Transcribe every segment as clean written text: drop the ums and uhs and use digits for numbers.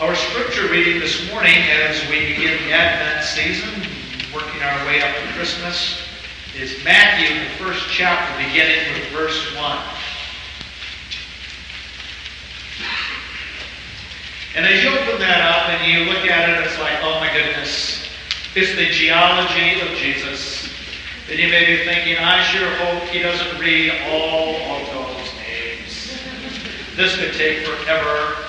Our scripture reading this morning as we begin the Advent season, working our way up to Christmas, is Matthew, the first chapter, beginning with verse 1. And as you open that up and you look at it, it's like, oh my goodness, it's the genealogy of Jesus. Then you may be thinking, I sure hope he doesn't read all of those names. This could take forever.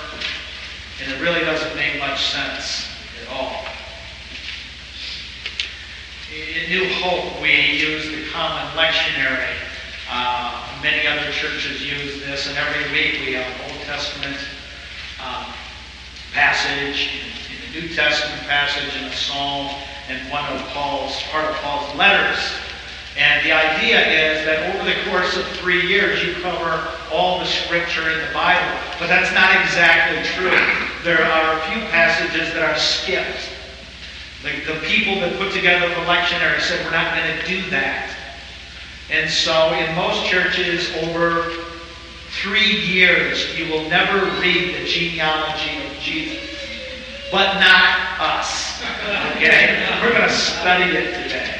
And it really doesn't make much sense at all. In New Hope, we use the common lectionary. Many other churches use this, and every week we have an Old Testament passage, and a New Testament passage, and a psalm, and part of Paul's letters. And the idea is that over the course of 3 years, you cover all the scripture in the Bible. But that's not exactly true. There are a few passages that are skipped. The people that put together the lectionary said, we're not going to do that. And so in most churches, over 3 years, you will never read the genealogy of Jesus. But not us. Okay? We're going to study it today.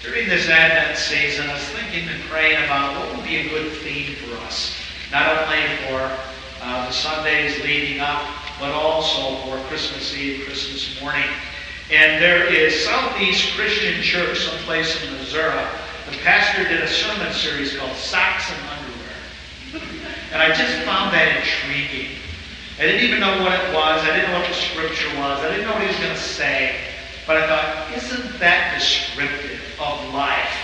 During this Advent season, I was thinking and praying about what would be a good theme for us. Not only for the Sundays leading up, but also for Christmas Eve, Christmas morning. And there is Southeast Christian Church, someplace in Missouri. The pastor did a sermon series called Socks and Underwear. And I just found that intriguing. I didn't even know what it was. I didn't know what the scripture was. I didn't know what he was going to say. But I thought, isn't that descriptive of life?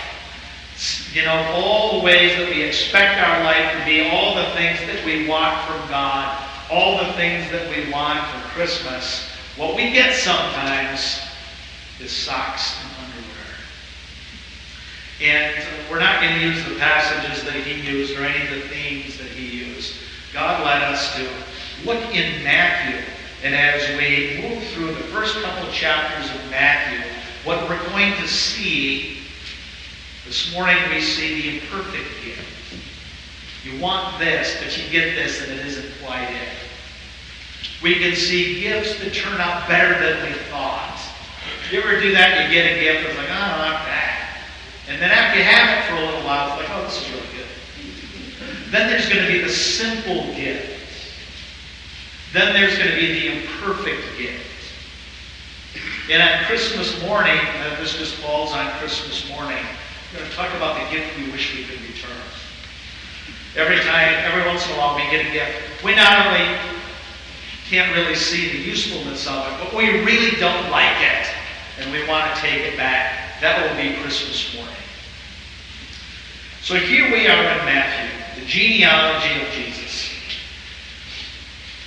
You know, all the ways that we expect our life to be, all the things that we want from God, all the things that we want for Christmas. What we get sometimes is socks and underwear. And we're not going to use the passages that he used or any of the themes that he used. God led us to look in Matthew. And as we move through the first couple of chapters of Matthew, what we're going to see, this morning we see the imperfect gift. You want this, but you get this and it isn't quite it. We can see gifts that turn out better than we thought. You ever do that? You get a gift, it's like, oh, I like that. And then after you have it for a little while, it's like, oh, this is really good. Then there's going to be the simple gift. Then there's going to be the imperfect gift. And on Christmas morning, this just falls on Christmas morning, we're going to talk about the gift we wish we could return. Every once in a while we get a gift. We not only can't really see the usefulness of it, but we really don't like it. And we want to take it back. That will be Christmas morning. So here we are in Matthew, the genealogy of Jesus.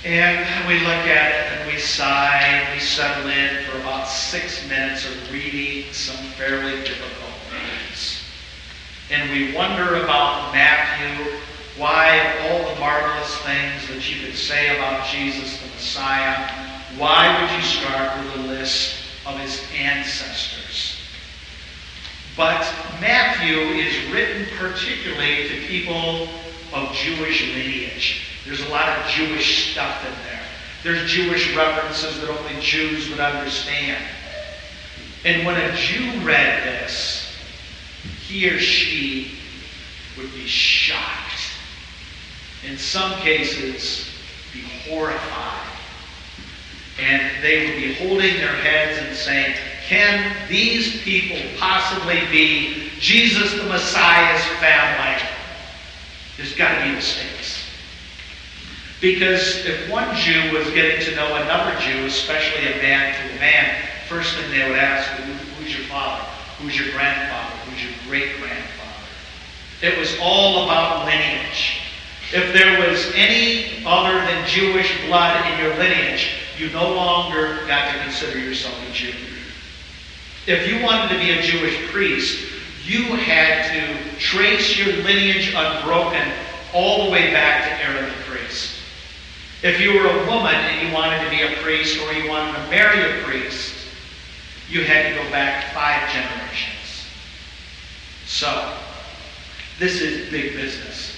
And we look at it and we sigh and we settle in for about 6 minutes of reading some fairly difficult names. And we wonder about Matthew, why of all the marvelous things that you could say about Jesus the Messiah, why would you start with a list of his ancestors? But Matthew is written particularly to people of Jewish lineage. There's a lot of Jewish stuff in there. There's Jewish references that only Jews would understand. And when a Jew read this, he or she would be shocked. In some cases, be horrified. And they would be holding their heads and saying, can these people possibly be Jesus the Messiah's family? There's got to be mistakes. Because if one Jew was getting to know another Jew, especially a man to a man, first thing they would ask, who's your father? Who's your grandfather? Who's your great-grandfather? It was all about lineage. If there was any other than Jewish blood in your lineage, you no longer got to consider yourself a Jew. If you wanted to be a Jewish priest, you had to trace your lineage unbroken all the way back to Aaron the priest. If you were a woman and you wanted to be a priest or you wanted to marry a priest, you had to go back 5 generations. So, this is big business.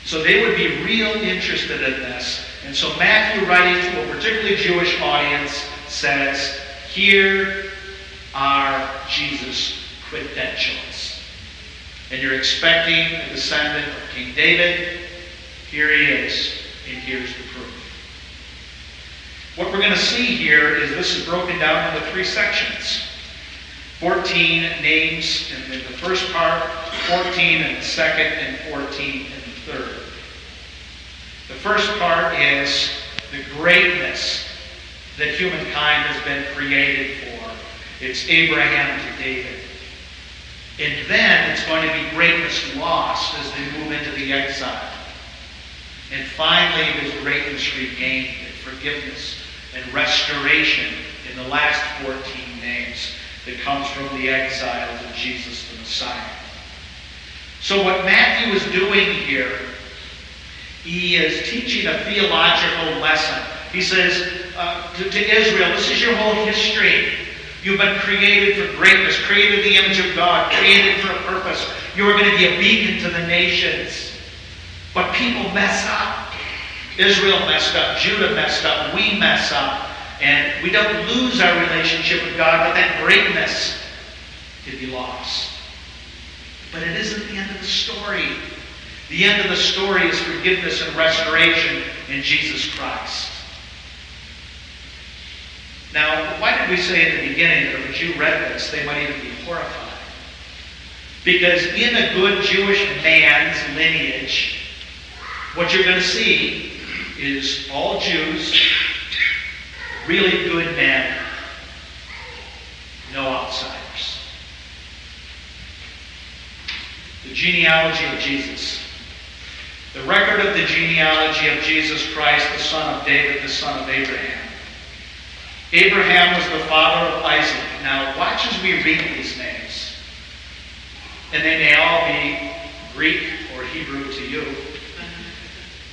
So they would be real interested in this. And so Matthew, writing to a particularly Jewish audience, says, here are Jesus' credentials. And you're expecting a descendant of King David. Here he is, and here's the proof. What we're going to see here is this is broken down into 3 sections. 14 names in the first part, 14 in the second, and 14 in the third. The first part is the greatness that humankind has been created for. It's Abraham to David. And then it's going to be greatness lost as they move into the exile. And finally, there's greatness regained and forgiveness and restoration in the last 14 names that comes from the exiles of Jesus the Messiah. So what Matthew is doing here, he is teaching a theological lesson. He says to Israel, this is your whole history. You've been created for greatness, created in the image of God, created for a purpose. You are going to be a beacon to the nations. But people mess up. Israel messed up. Judah messed up. We mess up. And we don't lose our relationship with God, but that greatness could be lost. But it isn't the end of the story. The end of the story is forgiveness and restoration in Jesus Christ. Now, why did we say at the beginning that if a Jew read this, they might even be horrified? Because in a good Jewish man's lineage, what you're going to see is all Jews, really good men, no outsiders. The genealogy of Jesus. The record of the genealogy of Jesus Christ, the son of David, the son of Abraham. Abraham was the father of Isaac. Now, watch as we read these names. And they may all be Greek or Hebrew to you.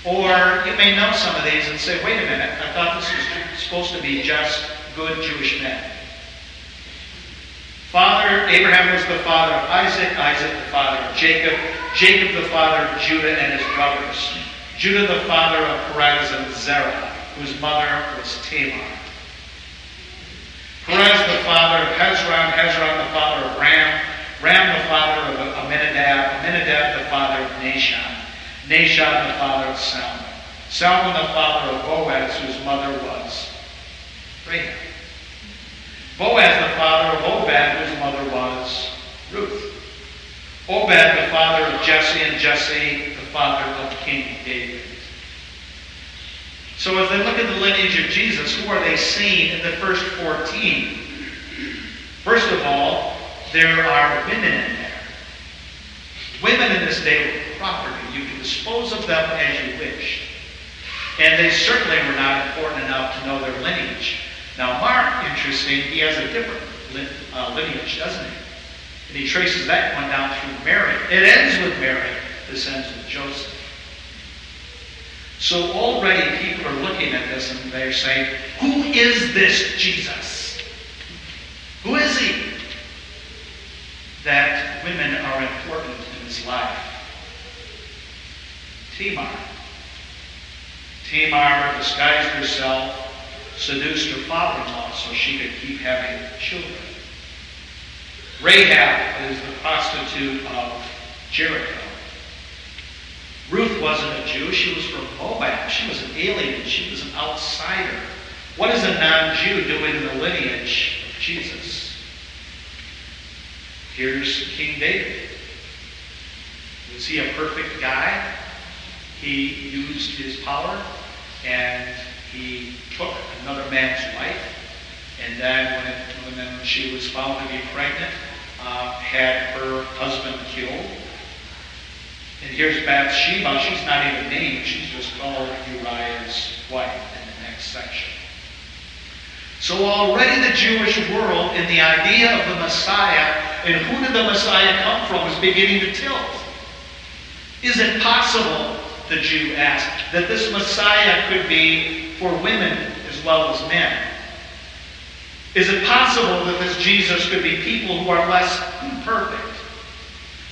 Or you may know some of these and say, wait a minute, I thought this was supposed to be just good Jewish men. Abraham was the father of Isaac, Isaac the father of Jacob, Jacob the father of Judah and his brothers, Judah the father of Perez and Zerah, whose mother was Tamar. Perez the father of Hezron, Hezron the father of Ram, Ram the father of Amminadab, Amminadab the father of Nahshon, Nahshon the father of Salmon, Salmon the father of Boaz, whose mother was Rahab. Boaz the father of Obed, whose mother was Ruth. Obed the father of Jesse, and Jesse the father of King David. So as they look at the lineage of Jesus, who are they seeing in the first 14? First of all, there are women in there. Women in this day were property. You can dispose of them as you wish. And they certainly were not important enough to know their lineage. Now Mark, interesting, he has a different lineage, doesn't he? And he traces that one down through Mary. It ends with Mary. This ends with Joseph. So already people are looking at this and they're saying, who is this Jesus? Who is he? That women are important in his life. Tamar disguised herself, seduced her father-in-law so she could keep having children. Rahab is the prostitute of Jericho. Ruth wasn't a Jew. She was from Moab. She was an alien. She was an outsider. What is a non-Jew doing in the lineage of Jesus? Here's King David. Was he a perfect guy? He used his power and he took another man's wife. And then when she was found to be pregnant, had her husband killed. And here's Bathsheba. She's not even named. She's just called Uriah's wife in the next section. So already the Jewish world in the idea of the Messiah and who did the Messiah come from is beginning to tilt. Is it possible, the Jew asked, that this Messiah could be for women as well as men? Is it possible that this Jesus could be people who are less perfect?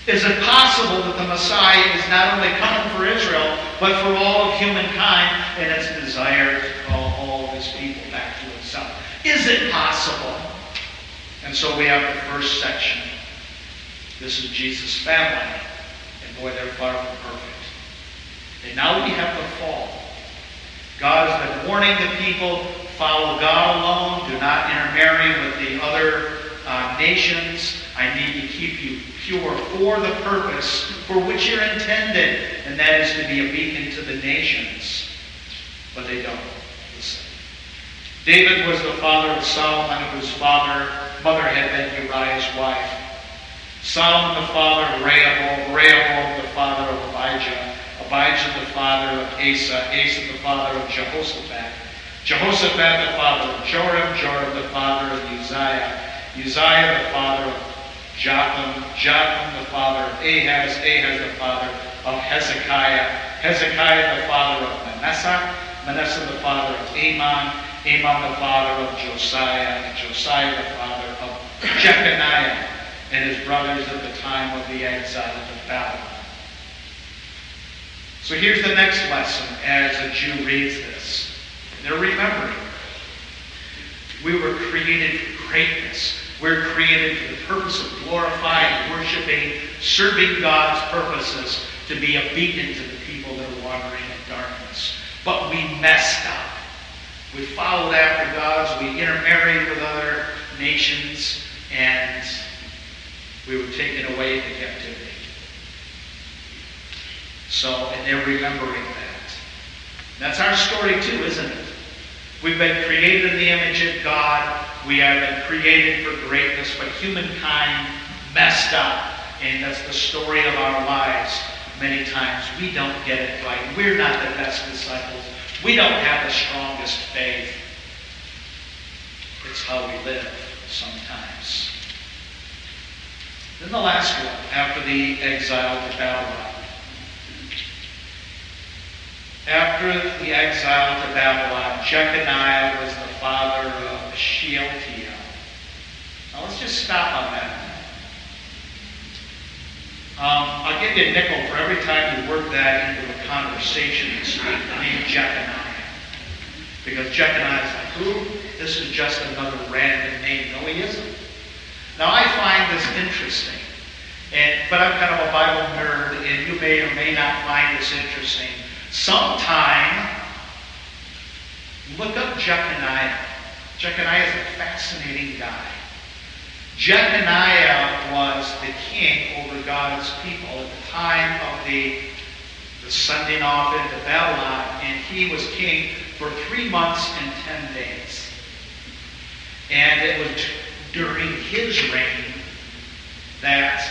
Is it possible that the Messiah is not only coming for Israel, but for all of humankind, and its desire to call all of his people back to himself? Is it possible? And so we have the first section. This is Jesus' family. And boy, they're far from perfect. And now we have the fall. God has been warning the people, follow God alone, do not intermarry with the other nations. I need to keep you pure for the purpose for which you're intended, and that is to be a beacon to the nations. But they don't listen. David was the father of Solomon, whose mother had been Uriah's wife. Solomon the father of Rehoboam, Rehoboam the father of Abijah, Abijah the father of Asa, Asa the father of Jehoshaphat, Jehoshaphat the father of Joram, Joram the father of Uzziah, Uzziah the father of Jotham, Jotham the father of Ahaz, Ahaz the father of Hezekiah, Hezekiah the father of Manasseh, Manasseh the father of Amon, Amon the father of Josiah, and Josiah the father of Jeconiah, and his brothers at the time of the exile of Babylon. So here's the next lesson as a Jew reads this. They're remembering. We were created for greatness. We're created for the purpose of glorifying, worshiping, serving God's purposes, to be a beacon to the people that are wandering in darkness. But we messed up. We followed after gods. We intermarried with other nations, and we were taken away into captivity. So, and they're remembering that. That's our story too, isn't it? We've been created in the image of God. We have been created for greatness, but humankind messed up. And that's the story of our lives. Many times we don't get it right. We're not the best disciples. We don't have the strongest faith. It's how we live sometimes. Then the last one, after the exile to Babylon. After the exile to Babylon, Jeconiah was the father of Shealtiel. Now let's just stop on that. I'll give you a nickel for every time you work that into a conversation this week, the name Jeconiah. Because Jeconiah is like, who? This is just another random name. No, he isn't. Now I find this interesting. But I'm kind of a Bible nerd, and you may or may not find this interesting. Sometime, look up Jeconiah. Jeconiah is a fascinating guy. Jeconiah was the king over God's people at the time of the sending off into Babylon, and he was king for 3 months and 10 days. And it was during his reign that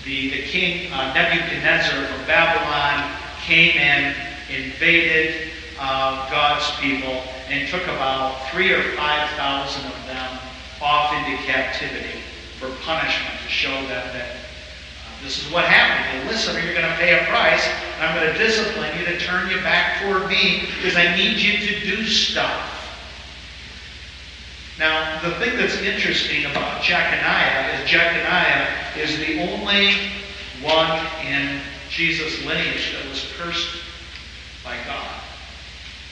the king Nebuchadnezzar from Babylon came in, invaded God's people, and took about 3,000 or 5,000 of them off into captivity for punishment, to show them that this is what happened. You listen, or you're going to pay a price, and I'm going to discipline you to turn you back toward me, because I need you to do stuff. Now, the thing that's interesting about Jeconiah is the only one in Jesus' lineage that was cursed by God.